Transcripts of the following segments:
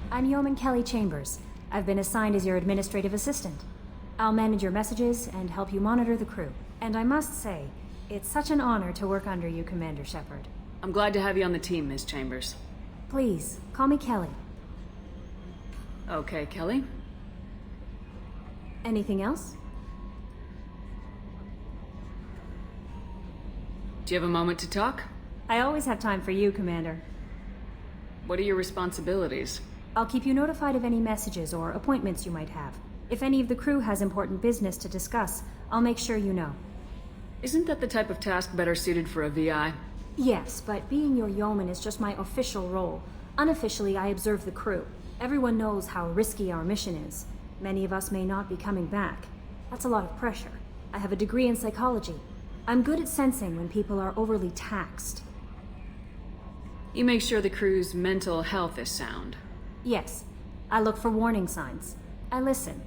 I'm Yeoman Kelly Chambers. I've been assigned as your administrative assistant. I'll manage your messages and help you monitor the crew. And I must say, it's such an honor to work under you, Commander Shepard. I'm glad to have you on the team, Ms. Chambers. Please, call me Kelly. Okay, Kelly. Anything else? Do you have a moment to talk? I always have time for you, Commander. What are your responsibilities? I'll keep you notified of any messages or appointments you might have. If any of the crew has important business to discuss, I'll make sure you know. Isn't that the type of task better suited for a VI? Yes, but being your yeoman is just my official role. Unofficially, I observe the crew. Everyone knows how risky our mission is. Many of us may not be coming back. That's a lot of pressure. I have a degree in psychology. I'm good at sensing when people are overly taxed. You make sure the crew's mental health is sound. Yes, I look for warning signs. I listen.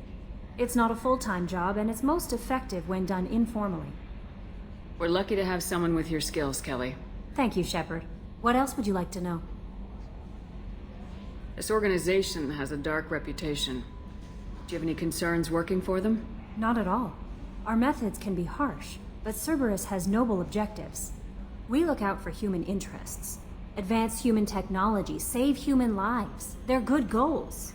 It's not a full-time job, and it's most effective when done informally. We're lucky to have someone with your skills, Kelly. Thank you, Shepard. What else would you like to know? This organization has a dark reputation. Do you have any concerns working for them? Not at all. Our methods can be harsh, but Cerberus has noble objectives. We look out for human interests. Advance human technology, save human lives. They're good goals.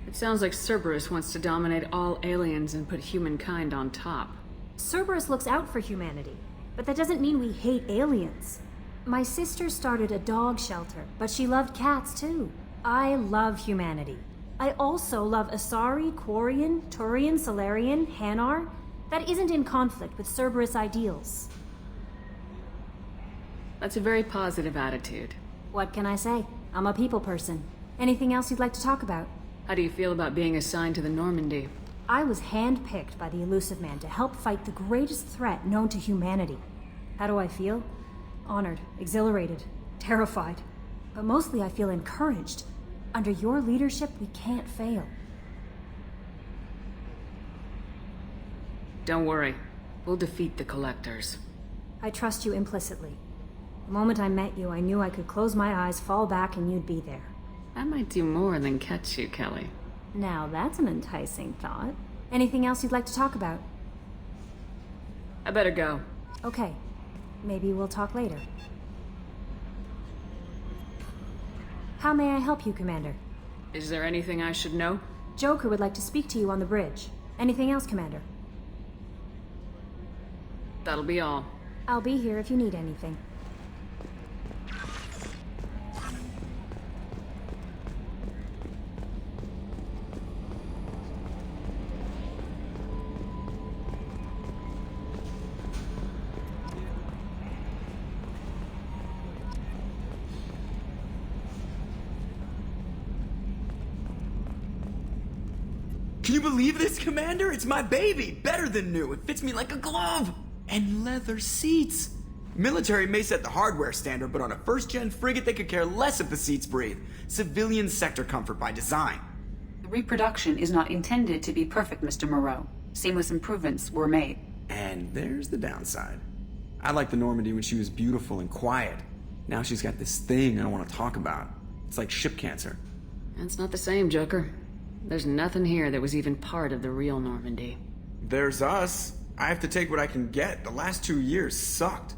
It sounds like Cerberus wants to dominate all aliens and put humankind on top. Cerberus looks out for humanity, but that doesn't mean we hate aliens. My sister started a dog shelter, but she loved cats too. I love humanity. I also love Asari, Quarian, Turian, Solarian, Hanar. That isn't in conflict with Cerberus ideals. That's a very positive attitude. What can I say? I'm a people person. Anything else you'd like to talk about? How do you feel about being assigned to the Normandy? I was handpicked by the Elusive Man to help fight the greatest threat known to humanity. How do I feel? Honored, exhilarated, terrified. But mostly I feel encouraged. Under your leadership, we can't fail. Don't worry. We'll defeat the Collectors. I trust you implicitly. The moment I met you, I knew I could close my eyes, fall back, and you'd be there. That might do more than catch you, Kelly. Now that's an enticing thought. Anything else you'd like to talk about? I better go. Okay. Maybe we'll talk later. How may I help you, Commander? Is there anything I should know? Joker would like to speak to you on the bridge. Anything else, Commander? That'll be all. I'll be here if you need anything. Can you believe this, Commander? It's my baby! Better than new. It fits me like a glove! And leather seats! Military may set the hardware standard, but on a first-gen frigate they could care less if the seats breathe. Civilian sector comfort by design. The reproduction is not intended to be perfect, Mr. Moreau. Seamless improvements were made. And there's the downside. I liked the Normandy when she was beautiful and quiet. Now she's got this thing I don't want to talk about. It's like ship cancer. That's not the same, Joker. There's nothing here that was even part of the real Normandy. There's us. I have to take what I can get. The last 2 years sucked.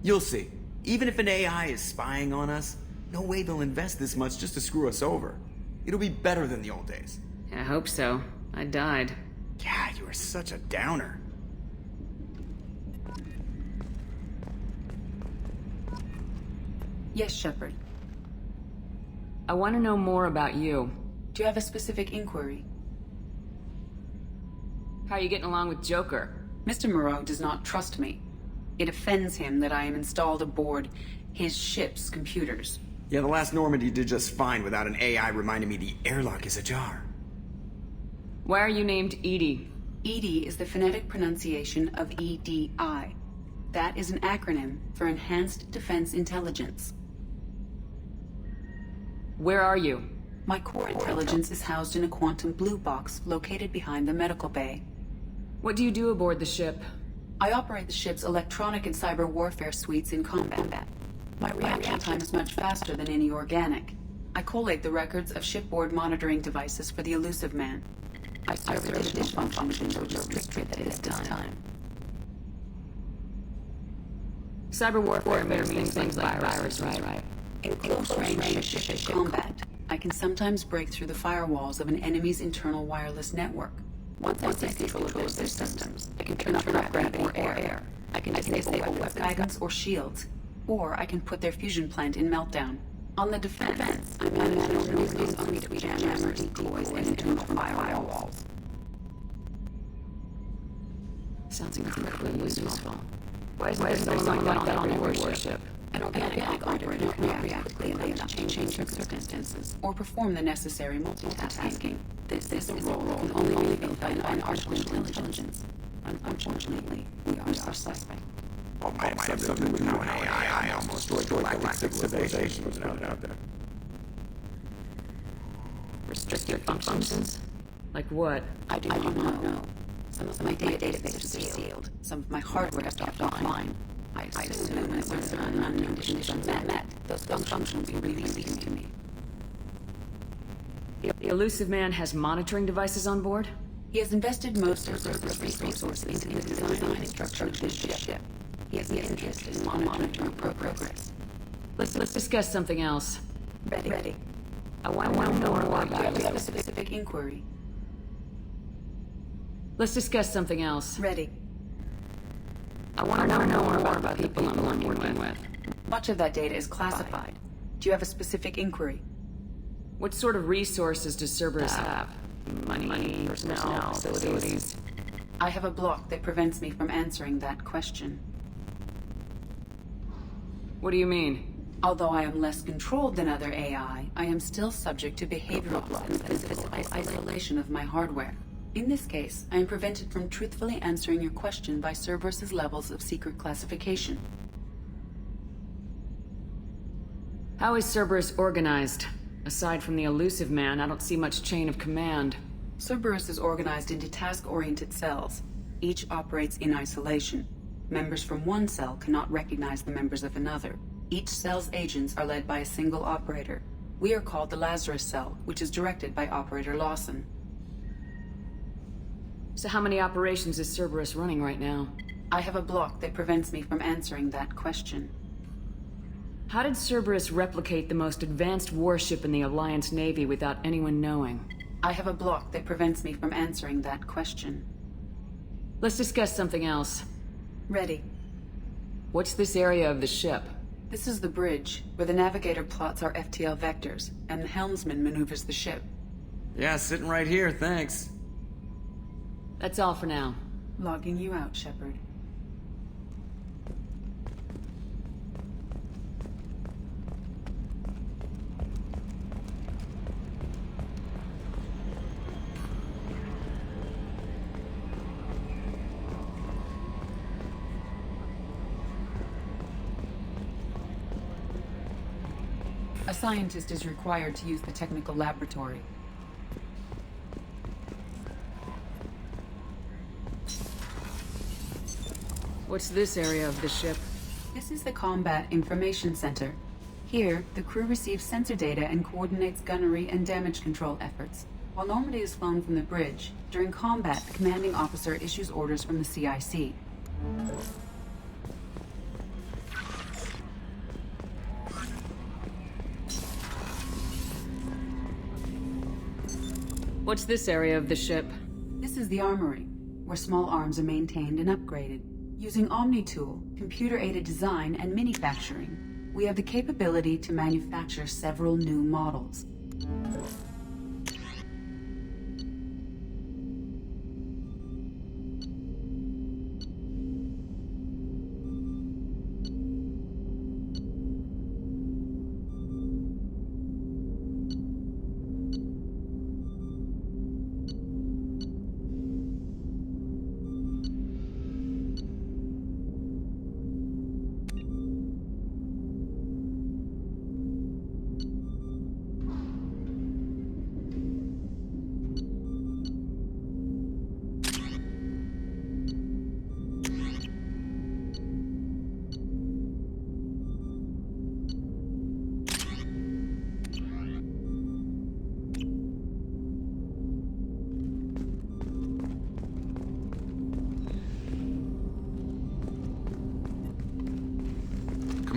You'll see. Even if an AI is spying on us, no way they'll invest this much just to screw us over. It'll be better than the old days. I hope so. I died. Yeah, you are such a downer. Yes, Shepard. I want to know more about you. Do you have a specific inquiry? How are you getting along with Joker? Mr. Moreau does not trust me. It offends him that I am installed aboard his ship's computers. Yeah, the last Normandy did just fine without an AI reminding me the airlock is ajar. Why are you named Edie? EDI is the phonetic pronunciation of EDI. That is an acronym for Enhanced Defense Intelligence. Where are you? My core intelligence is housed in a quantum blue box located behind the medical bay. What do you do aboard the ship? I operate the ship's electronic and cyber warfare suites in combat. My reaction time is much faster than any organic. I collate the records of shipboard monitoring devices for the elusive man. I serve additional functions which are restricted at this time. Cyber warfare means things like viruses, right? In close range ship combat, I can sometimes break through the firewalls of an enemy's internal wireless network. Once I take control of their systems, I can turn off gravity or air. I can disable weapons guidance or shields, or I can put their fusion plant in meltdown. On the defense, I manage organisms on between jammers, decoys, and internal firewalls. Sounds incredibly useful. Why is someone like that on a warship? An organic operator cannot react quickly enough to change circumstances or perform the necessary multitasking. This is a role can only be filled by an artificial intelligence. Unfortunately, we are suspect. Oh, my something with now an AI almost destroyed galactic civilization was out there. Restricted functions? Like what? I do not know. Some of my databases are sealed. Some of my hardware is kept offline. I assume that when certain conditions are met, those functions will be released to me. The elusive man has monitoring devices on board? He has invested most of Cerberus resources into the design and structure of this ship. He has an interest in monitoring progress. Let's discuss something else. Ready. I want to know more about Do you have a specific inquiry? Let's discuss something else. Ready. I want to know more about the people I'm working with. Much of that data is classified. Do you have a specific inquiry? What sort of resources does Cerberus have? Money, personnel, facilities. I have a block that prevents me from answering that question. What do you mean? Although I am less controlled than other AI, I am still subject to behavioral and physical isolation of my hardware. In this case, I am prevented from truthfully answering your question by Cerberus's levels of secret classification. How is Cerberus organized? Aside from the elusive man, I don't see much chain of command. Cerberus is organized into task-oriented cells. Each operates in isolation. Members from one cell cannot recognize the members of another. Each cell's agents are led by a single operator. We are called the Lazarus Cell, which is directed by Operator Lawson. So how many operations is Cerberus running right now? I have a block that prevents me from answering that question. How did Cerberus replicate the most advanced warship in the Alliance Navy without anyone knowing? I have a block that prevents me from answering that question. Let's discuss something else. Ready. What's this area of the ship? This is the bridge, where the navigator plots our FTL vectors, and the helmsman maneuvers the ship. Yeah, sitting right here, thanks. That's all for now. Logging you out, Shepard. A scientist is required to use the technical laboratory. What's this area of the ship? This is the Combat Information Center. Here, the crew receives sensor data and coordinates gunnery and damage control efforts. While Normandy is flown from the bridge, during combat, the commanding officer issues orders from the CIC. What's this area of the ship? This is the armory, where small arms are maintained and upgraded. Using Omni-Tool, computer-aided design, and manufacturing, we have the capability to manufacture several new models.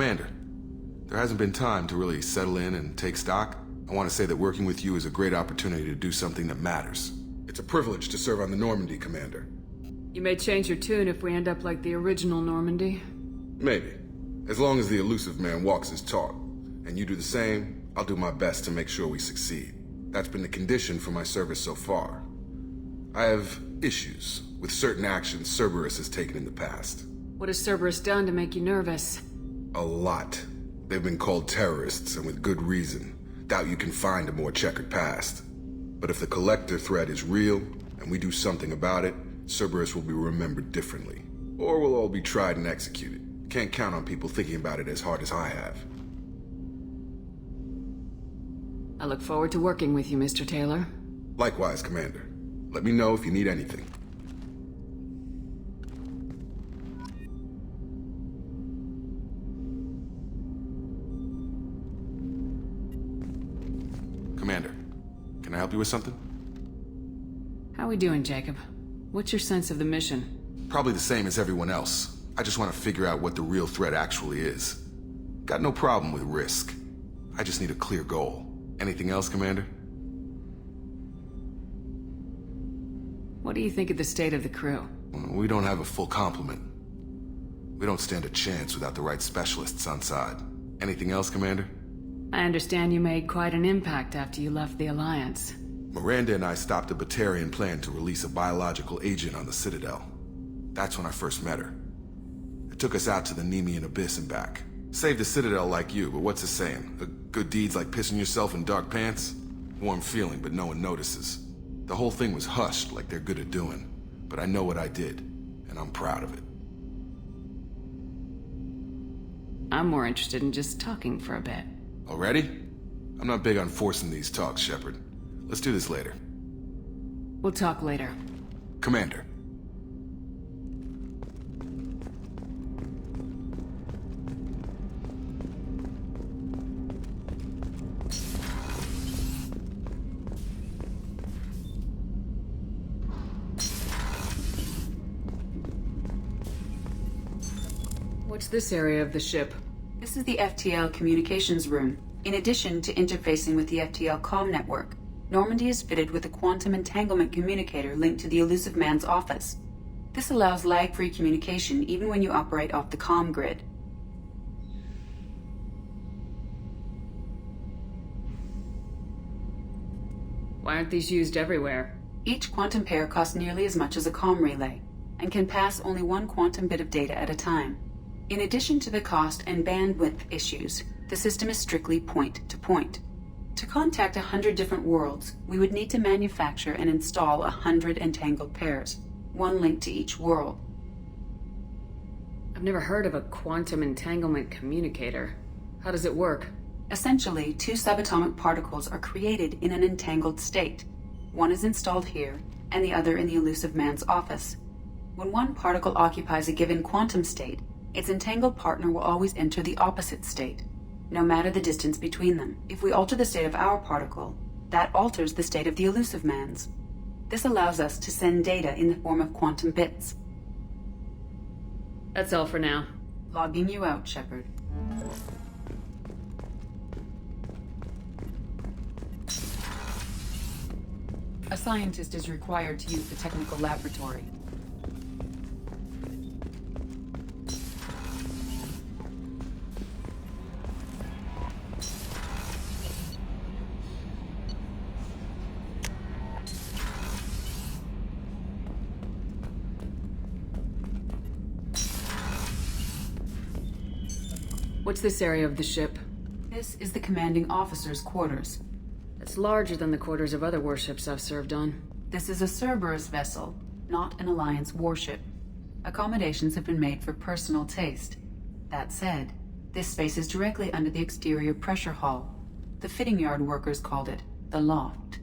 Commander, there hasn't been time to really settle in and take stock. I want to say that working with you is a great opportunity to do something that matters. It's a privilege to serve on the Normandy, Commander. You may change your tune if we end up like the original Normandy. Maybe. As long as the elusive man walks his talk, and you do the same, I'll do my best to make sure we succeed. That's been the condition for my service so far. I have issues with certain actions Cerberus has taken in the past. What has Cerberus done to make you nervous? A lot. They've been called terrorists, and with good reason. Doubt you can find a more checkered past. But if the Collector threat is real, and we do something about it, Cerberus will be remembered differently. Or we'll all be tried and executed. Can't count on people thinking about it as hard as I have. I look forward to working with you, Mr. Taylor. Likewise, Commander. Let me know if you need anything. Commander, can I help you with something? How we doing, Jacob? What's your sense of the mission? Probably the same as everyone else. I just want to figure out what the real threat actually is. Got no problem with risk. I just need a clear goal. Anything else, Commander? What do you think of the state of the crew? We don't have a full complement. We don't stand a chance without the right specialists on side. Anything else, Commander? I understand you made quite an impact after you left the Alliance. Miranda and I stopped a Batarian plan to release a biological agent on the Citadel. That's when I first met her. It took us out to the Nemean Abyss and back. Saved the Citadel like you, but what's the saying? A good deed's like pissing yourself in dark pants? Warm feeling, but no one notices. The whole thing was hushed like they're good at doing. But I know what I did, and I'm proud of it. I'm more interested in just talking for a bit. Already? I'm not big on forcing these talks, Shepard. Let's do this later. We'll talk later. Commander. What's this area of the ship? This is the FTL communications room. In addition to interfacing with the FTL comm network, Normandy is fitted with a quantum entanglement communicator linked to the elusive man's office. This allows lag-free communication even when you operate off the comm grid. Why aren't these used everywhere? Each quantum pair costs nearly as much as a comm relay, and can pass only one quantum bit of data at a time. In addition to the cost and bandwidth issues, the system is strictly point-to-point. To contact 100 different worlds, we would need to manufacture and install 100 entangled pairs, one link to each world. I've never heard of a quantum entanglement communicator. How does it work? Essentially, two subatomic particles are created in an entangled state. One is installed here, and the other in the elusive man's office. When one particle occupies a given quantum state, its entangled partner will always enter the opposite state, no matter the distance between them. If we alter the state of our particle, that alters the state of the elusive man's. This allows us to send data in the form of quantum bits. That's all for now. Logging you out, Shepard. A scientist is required to use the technical laboratory. What's this area of the ship? This is the commanding officer's quarters. It's larger than the quarters of other warships I've served on. This is a Cerberus vessel, not an Alliance warship. Accommodations have been made for personal taste. That said, this space is directly under the exterior pressure hull. The fitting yard workers called it the loft.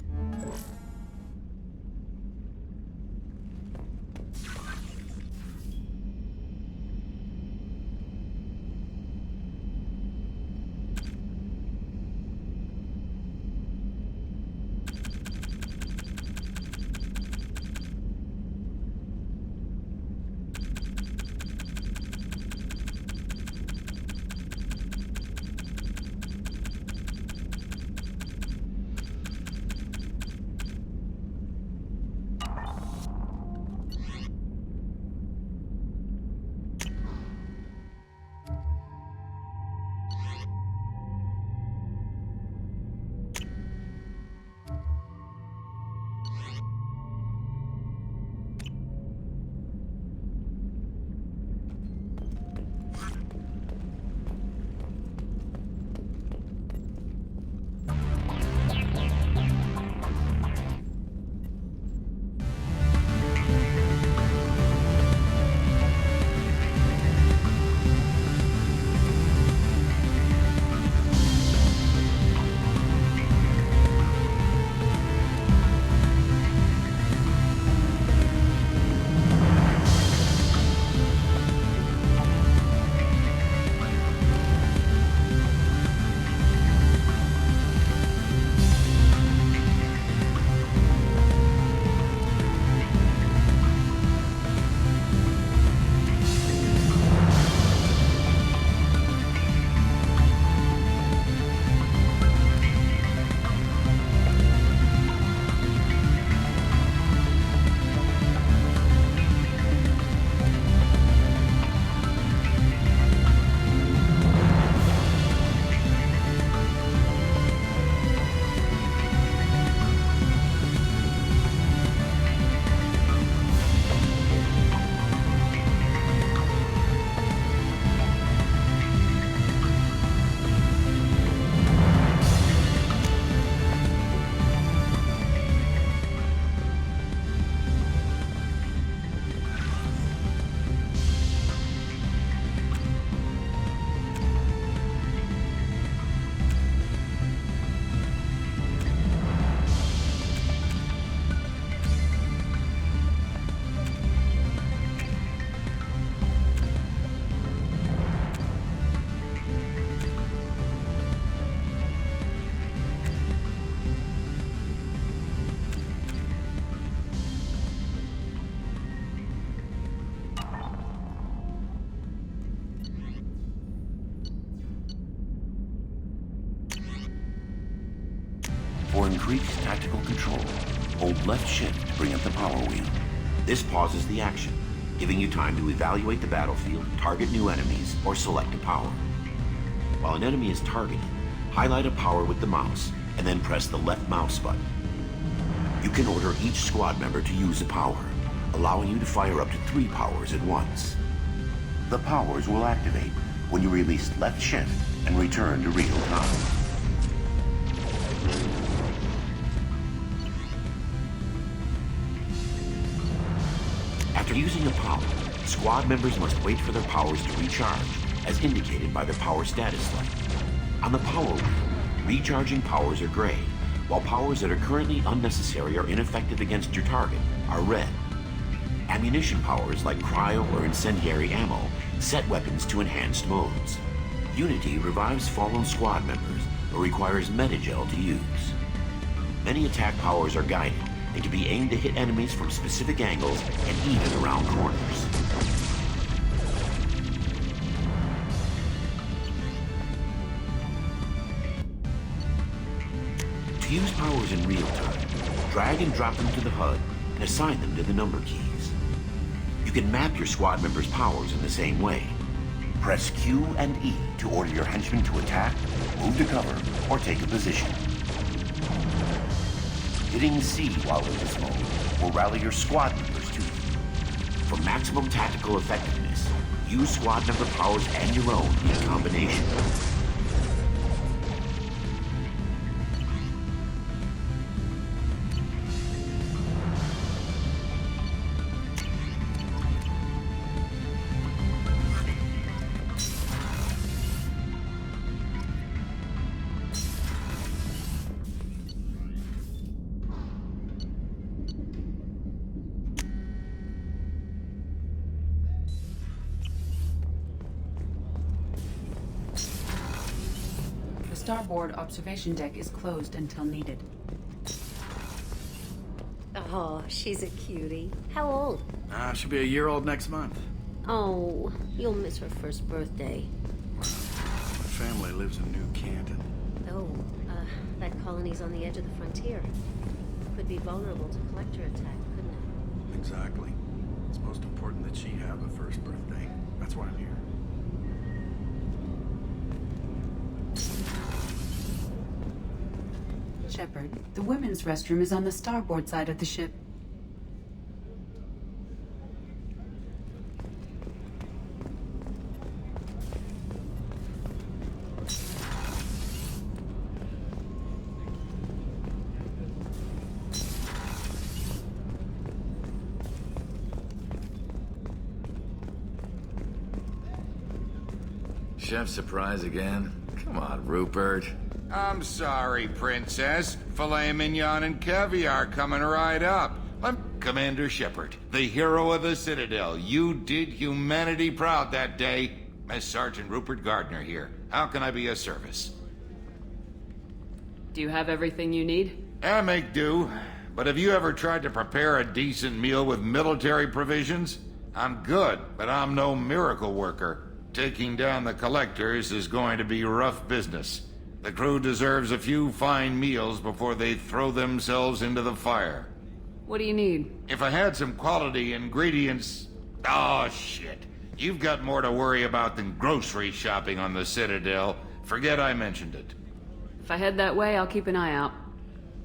For increased tactical control, hold left shift to bring up the power wheel. This pauses the action, giving you time to evaluate the battlefield, target new enemies, or select a power. While an enemy is targeted, highlight a power with the mouse, and then press the left mouse button. You can order each squad member to use a power, allowing you to fire up to 3 powers at once. The powers will activate when you release left shift and return to real time. After using a power, squad members must wait for their powers to recharge, as indicated by their power status light. On the power wheel, recharging powers are gray, while powers that are currently unnecessary or ineffective against your target are red. Ammunition powers like cryo or incendiary ammo set weapons to enhanced modes. Unity revives fallen squad members, but requires metagel to use. Many attack powers are guided and can be aimed to hit enemies from specific angles and even around corners. To use powers in real time, drag and drop them to the HUD and assign them to the number keys. You can map your squad members' powers in the same way. Press Q and E to order your henchmen to attack, move to cover, or take a position. Hitting C while in this mode will rally your squad members to you. For maximum tactical effectiveness, use squad member powers and your own in combination. The starboard observation deck is closed until needed. Oh, she's a cutie. How old? She'll be a year old next month. Oh, you'll miss her first birthday. My family lives in New Canton. Oh, that colony's on the edge of the frontier. Could be vulnerable to collector attack, couldn't it? Exactly. It's most important that she have a first birthday. That's why I'm here. Shepard, the women's restroom is on the starboard side of the ship. Chef surprise again? Come on, Rupert. I'm sorry, Princess. Filet mignon and caviar coming right up. I'm Commander Shepard, the hero of the Citadel. You did humanity proud that day. As Sergeant Rupert Gardner here. How can I be of service? Do you have everything you need? I make do. But have you ever tried to prepare a decent meal with military provisions? I'm good, but I'm no miracle worker. Taking down the collectors is going to be rough business. The crew deserves a few fine meals before they throw themselves into the fire. What do you need? If I had some quality ingredients... Oh, shit. You've got more to worry about than grocery shopping on the Citadel. Forget I mentioned it. If I head that way, I'll keep an eye out.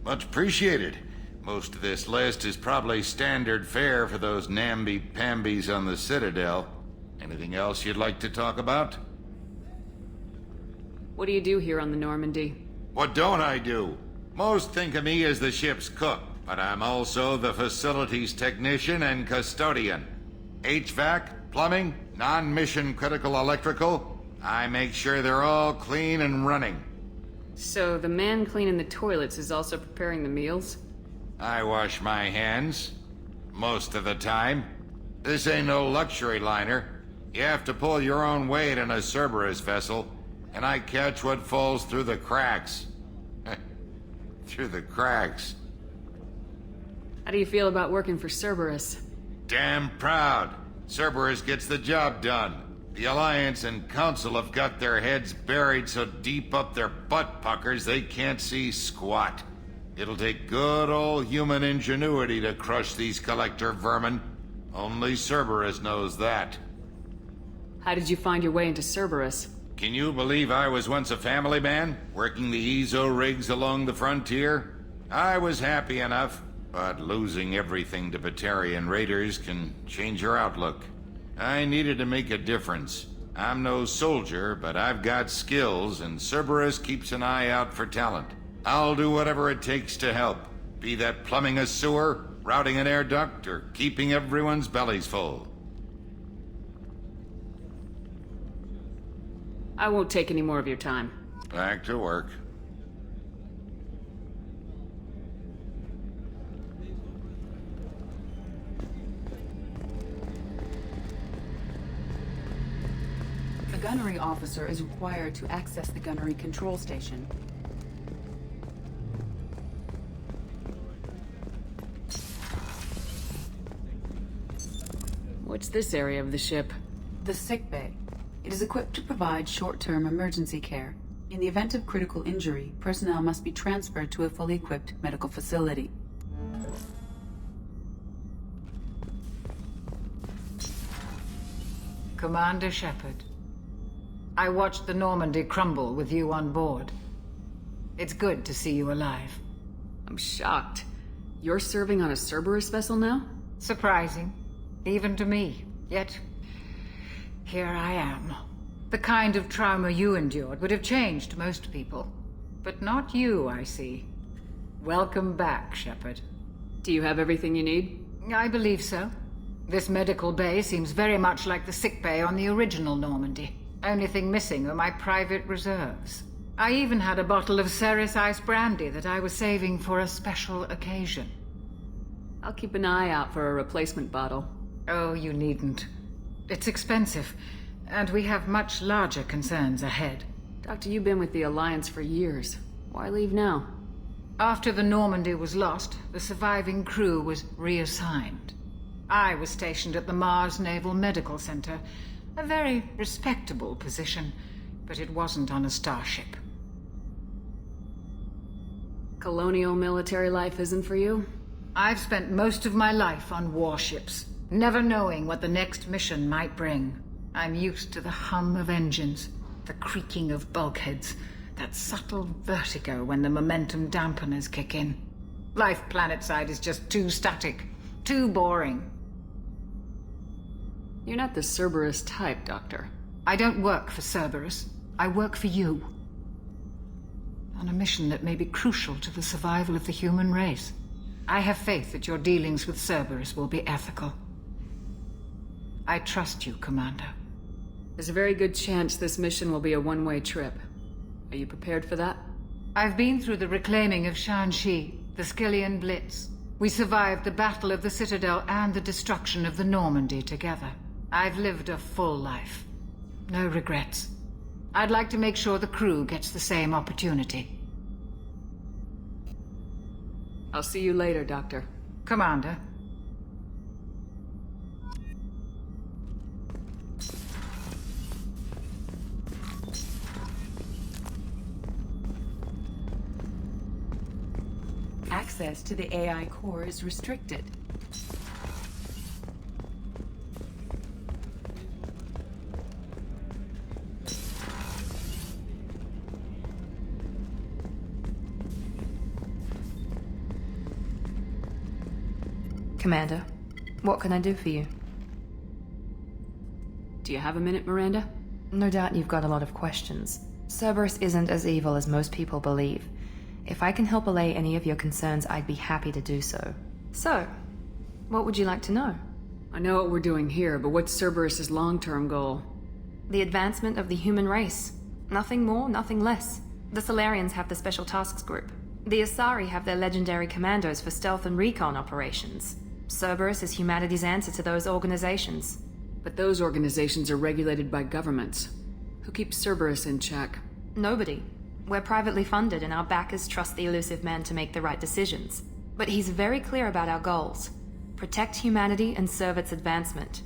Much appreciated. Most of this list is probably standard fare for those namby-pambies on the Citadel. Anything else you'd like to talk about? What do you do here on the Normandy? What don't I do? Most think of me as the ship's cook, but I'm also the facilities technician and custodian. HVAC, plumbing, non-mission critical electrical. I make sure they're all clean and running. So the man cleaning the toilets is also preparing the meals? I wash my hands. Most of the time. This ain't no luxury liner. You have to pull your own weight in a Cerberus vessel. And I catch what falls through the cracks. Through the cracks. How do you feel about working for Cerberus? Damn proud. Cerberus gets the job done. The Alliance and Council have got their heads buried so deep up their butt puckers they can't see squat. It'll take good old human ingenuity to crush these collector vermin. Only Cerberus knows that. How did you find your way into Cerberus? Can you believe I was once a family man, working the ezo rigs along the frontier? I was happy enough, but losing everything to Batarian raiders can change your outlook. I needed to make a difference. I'm no soldier, but I've got skills, and Cerberus keeps an eye out for talent. I'll do whatever it takes to help, be that plumbing a sewer, routing an air duct, or keeping everyone's bellies full. I won't take any more of your time. Back to work. The gunnery officer is required to access the gunnery control station. What's this area of the ship? The sick bay. It is equipped to provide short-term emergency care. In the event of critical injury, personnel must be transferred to a fully equipped medical facility. Commander Shepard, I watched the Normandy crumble with you on board. It's good to see you alive. I'm shocked. You're serving on a Cerberus vessel now? Surprising, even to me. Yet, here I am. The kind of trauma you endured would have changed most people. But not you, I see. Welcome back, Shepard. Do you have everything you need? I believe so. This medical bay seems very much like the sick bay on the original Normandy. Only thing missing are my private reserves. I even had a bottle of Ceres Ice Brandy that I was saving for a special occasion. I'll keep an eye out for a replacement bottle. Oh, you needn't. It's expensive, and we have much larger concerns ahead. Doctor, you've been with the Alliance for years. Why leave now? After the Normandy was lost, the surviving crew was reassigned. I was stationed at the Mars Naval Medical Center, a very respectable position, but it wasn't on a starship. Colonial military life isn't for you? I've spent most of my life on warships, never knowing what the next mission might bring. I'm used to the hum of engines, the creaking of bulkheads, that subtle vertigo when the momentum dampeners kick in. Life planetside is just too static, too boring. You're not the Cerberus type, Doctor. I don't work for Cerberus. I work for you. On a mission that may be crucial to the survival of the human race. I have faith that your dealings with Cerberus will be ethical. I trust you, Commander. There's a very good chance this mission will be a one-way trip. Are you prepared for that? I've been through the reclaiming of Shanxi, the Skillian Blitz. We survived the Battle of the Citadel and the destruction of the Normandy together. I've lived a full life. No regrets. I'd like to make sure the crew gets the same opportunity. I'll see you later, Doctor. Commander. Access to the AI core is restricted. Commander, what can I do for you? Do you have a minute, Miranda? No doubt you've got a lot of questions. Cerberus isn't as evil as most people believe. If I can help allay any of your concerns, I'd be happy to do so. So, what would you like to know? I know what we're doing here, but what's Cerberus's long-term goal? The advancement of the human race. Nothing more, nothing less. The Solarians have the Special Tasks Group. The Asari have their legendary commandos for stealth and recon operations. Cerberus is humanity's answer to those organizations. But those organizations are regulated by governments. Who keeps Cerberus in check? Nobody. We're privately funded and our backers trust the elusive man to make the right decisions. But he's very clear about our goals. Protect humanity and serve its advancement.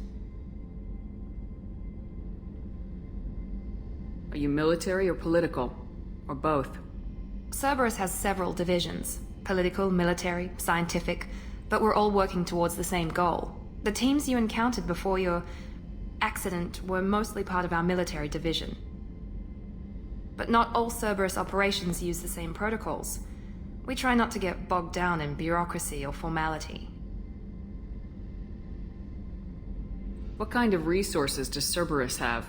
Are you military or political? Or both? Cerberus has several divisions. Political, military, scientific, but we're all working towards the same goal. The teams you encountered before your accident were mostly part of our military division. But not all Cerberus operations use the same protocols. We try not to get bogged down in bureaucracy or formality. What kind of resources does Cerberus have?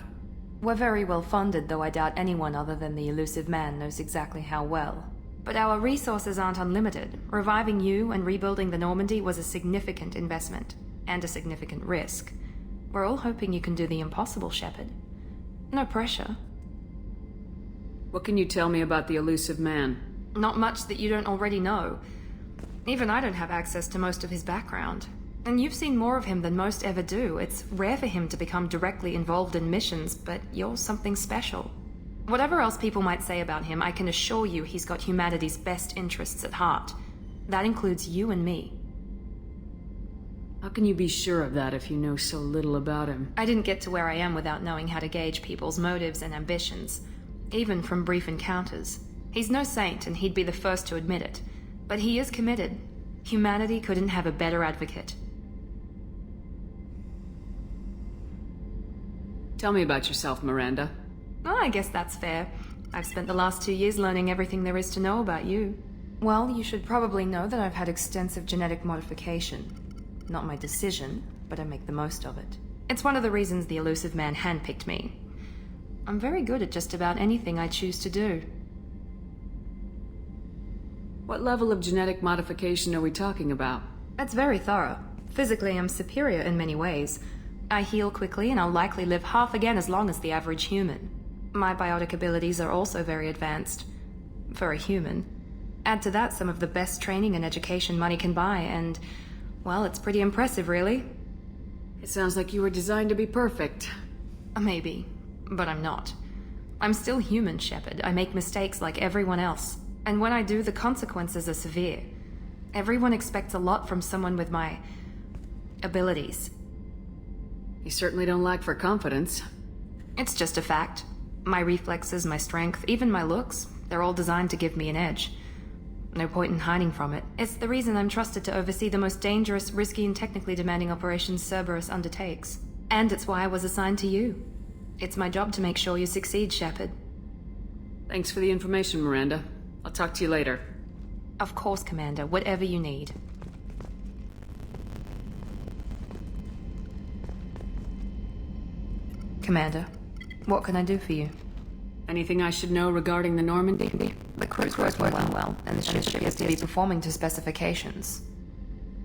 We're very well funded, though I doubt anyone other than the elusive man knows exactly how well. But our resources aren't unlimited. Reviving you and rebuilding the Normandy was a significant investment, and a significant risk. We're all hoping you can do the impossible, Shepard. No pressure. What can you tell me about the elusive man? Not much that you don't already know. Even I don't have access to most of his background. And you've seen more of him than most ever do. It's rare for him to become directly involved in missions, but you're something special. Whatever else people might say about him, I can assure you he's got humanity's best interests at heart. That includes you and me. How can you be sure of that if you know so little about him? I didn't get to where I am without knowing how to gauge people's motives and ambitions, even from brief encounters. He's no saint, and he'd be the first to admit it. But he is committed. Humanity couldn't have a better advocate. Tell me about yourself, Miranda. Oh, I guess that's fair. I've spent the last 2 years learning everything there is to know about you. Well, you should probably know that I've had extensive genetic modification. Not my decision, but I make the most of it. It's one of the reasons the elusive man handpicked me. I'm very good at just about anything I choose to do. What level of genetic modification are we talking about? That's very thorough. Physically, I'm superior in many ways. I heal quickly, and I'll likely live half again as long as the average human. My biotic abilities are also very advanced. For a human. Add to that some of the best training and education money can buy, and, well, it's pretty impressive, really. It sounds like you were designed to be perfect. Maybe, but I'm not. I'm still human, Shepard. I make mistakes like everyone else. And when I do, the consequences are severe. Everyone expects a lot from someone with my abilities. You certainly don't lack for confidence. It's just a fact. My reflexes, my strength, even my looks, they're all designed to give me an edge. No point in hiding from it. It's the reason I'm trusted to oversee the most dangerous, risky, and technically demanding operations Cerberus undertakes. And it's why I was assigned to you. It's my job to make sure you succeed, Shepard. Thanks for the information, Miranda. I'll talk to you later. Of course, Commander. Whatever you need. Commander, what can I do for you? Anything I should know regarding the Normandy? The crew's working well, and the ship appears to be performing to specifications.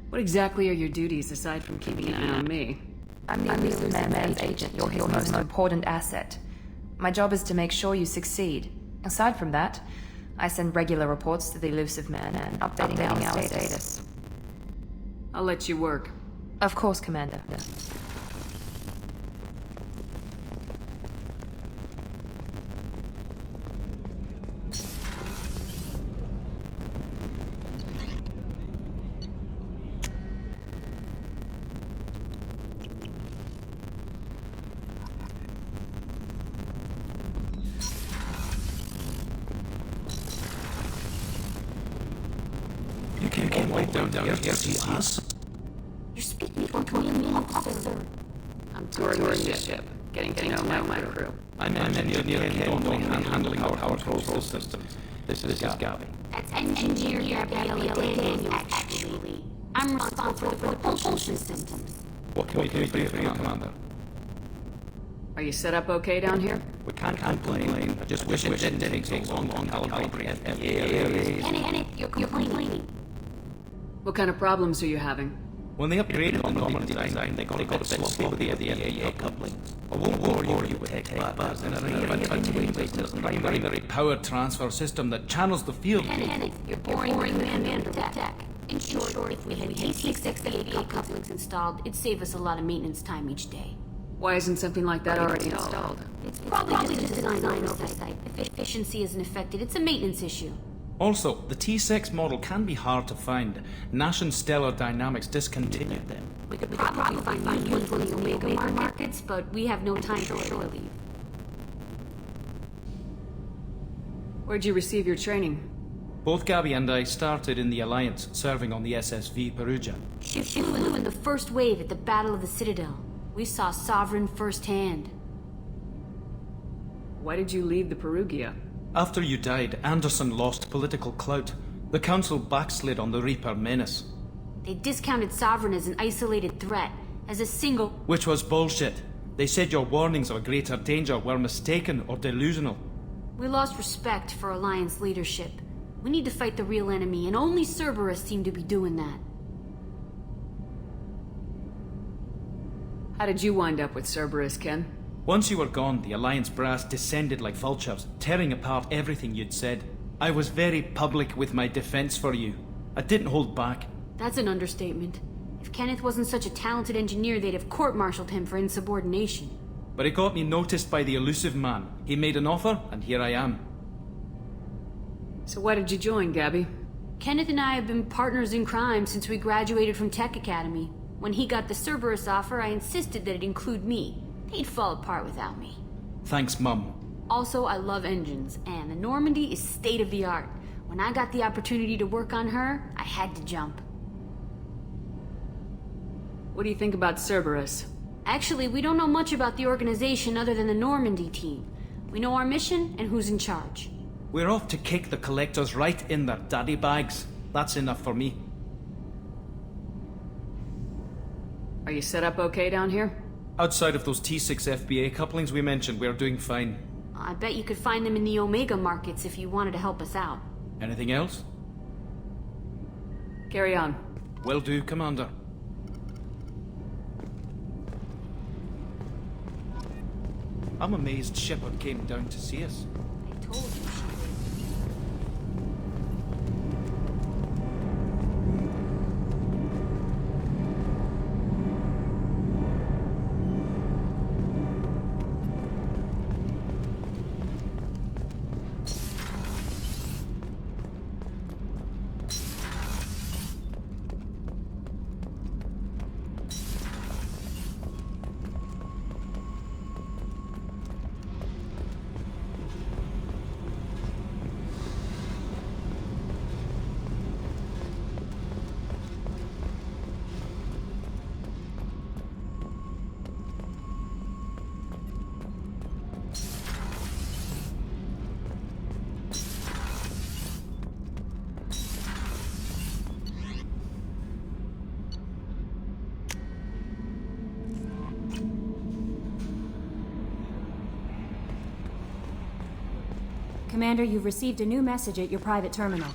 What exactly are your duties aside from keeping an eye on me? I'm the elusive man's agent, your most important asset. My job is to make sure you succeed. Aside from that, I send regular reports to the elusive man and updating our status. I'll let you work. Of course, Commander. You can't wait down here to see us. You're speaking to me, officer. I'm touring the ship, getting to know my crew. I'm engineer handling our control systems. This is Gavi. That's Engineer Gabriella Daniels, actually. I'm responsible for the propulsion systems. What can we do for you, Commander? Are you set up okay down here? We can't complain. I just wish it didn't take so long to calibrate the area. Panic, you're complaining. What kind of problems are you having? When they upgraded the Normandy design, they got a bit slow with the AA couplings. I won't bore you with tech bars and a primary power transfer system that channels the field. Panic, you're boring man tech. In short, if we had T6 AA couplings installed, it'd save us a lot of maintenance time each day. Why isn't something like that already installed? It's probably just a design oversight. If efficiency isn't affected, it's a maintenance issue. Also, the T6 model can be hard to find. Nash and Stellar Dynamics discontinued them. We could probably find new ones in the Omega markets, but we have no time to shore leave. Where'd you receive your training? Both Gabby and I started in the Alliance, serving on the SSV Perugia. She flew in the first wave at the Battle of the Citadel. We saw Sovereign firsthand. Why did you leave the Perugia? After you died, Anderson lost political clout. The Council backslid on the Reaper menace. They discounted Sovereign as an isolated threat, as a single... Which was bullshit. They said your warnings of a greater danger were mistaken or delusional. We lost respect for Alliance leadership. We need to fight the real enemy, and only Cerberus seemed to be doing that. How did you wind up with Cerberus, Ken? Once you were gone, the Alliance brass descended like vultures, tearing apart everything you'd said. I was very public with my defense for you. I didn't hold back. That's an understatement. If Kenneth wasn't such a talented engineer, they'd have court-martialed him for insubordination. But it got me noticed by the elusive man. He made an offer, and here I am. So why did you join, Gabby? Kenneth and I have been partners in crime since we graduated from Tech Academy. When he got the Cerberus offer, I insisted that it include me. They'd fall apart without me. Thanks, Mum. Also, I love engines, and the Normandy is state-of-the-art. When I got the opportunity to work on her, I had to jump. What do you think about Cerberus? Actually, we don't know much about the organization other than the Normandy team. We know our mission and who's in charge. We're off to kick the Collectors right in their daddy bags. That's enough for me. Are you set up okay down here? Outside of those T6 FBA couplings we mentioned, we're doing fine. I bet you could find them in the Omega markets if you wanted to help us out. Anything else? Carry on. Will do, Commander. I'm amazed Shepard came down to see us. I told you she would. Commander, you've received a new message at your private terminal.